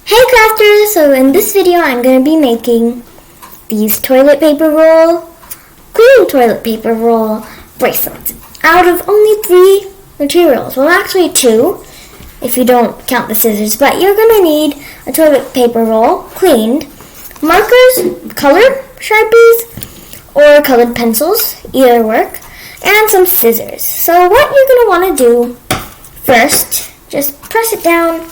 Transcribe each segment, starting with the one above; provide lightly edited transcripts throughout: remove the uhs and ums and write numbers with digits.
Hey crafters! So in this video I'm going to be making these toilet paper roll, clean toilet paper roll bracelets out of only 3 materials. Well, actually 2 if you don't count the scissors, but you're going to need a toilet paper roll cleaned, markers, color Sharpies, or colored pencils, either work, and some scissors. So what you're going to want to do first, just press it down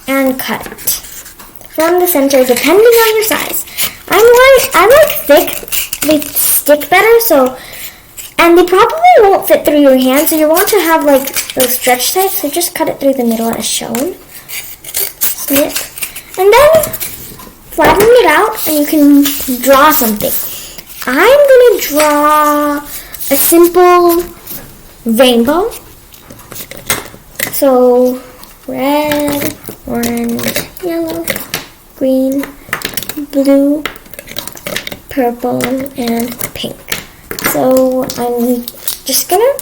and cut it from the center, depending on your size. I like thick; they stick better. So, and they probably won't fit through your hand. So you want to have like those stretch types. So just cut it through the middle as shown. Snip, and then flatten it out, and you can draw something. I'm gonna draw a simple rainbow. So red, orange, yellow, green, blue, purple, and pink. So I'm just gonna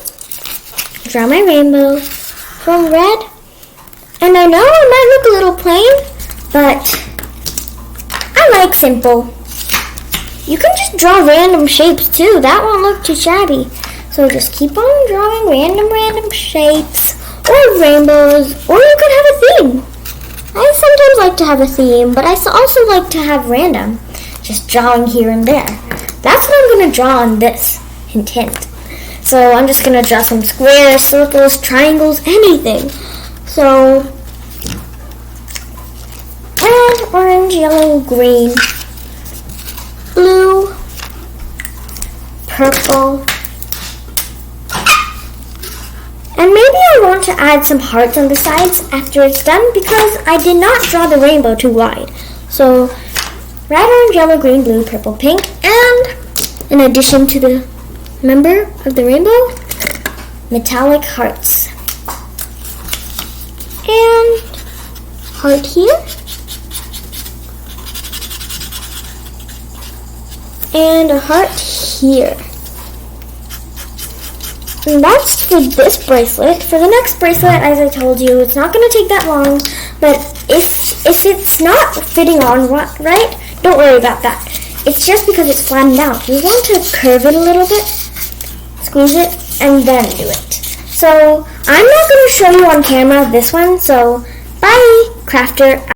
draw my rainbow from red. And I know it might look a little plain, but I like simple. You can just draw random shapes too. That won't look too shabby. So just keep on drawing random shapes or rainbows, or you could have a theme. I sometimes like to have a theme, but I also like to have random, just drawing here and there. That's what I'm going to draw on this, hint hint. So I'm just going to draw some squares, circles, triangles, anything. So red, orange, yellow, green, blue, purple, and maybe I want to add some hearts on the sides after it's done, because I did not draw the rainbow too wide. So red, orange, yellow, green, blue, purple, pink, and in addition to the member of the rainbow, metallic hearts. And heart here. And a heart here. And that's for this bracelet. For the next bracelet, as I told you, it's not going to take that long. But if it's not fitting on right, don't worry about that. It's just because it's flattened out. You want to curve it a little bit, squeeze it, and then do it. So I'm not going to show you on camera this one. So bye, crafter.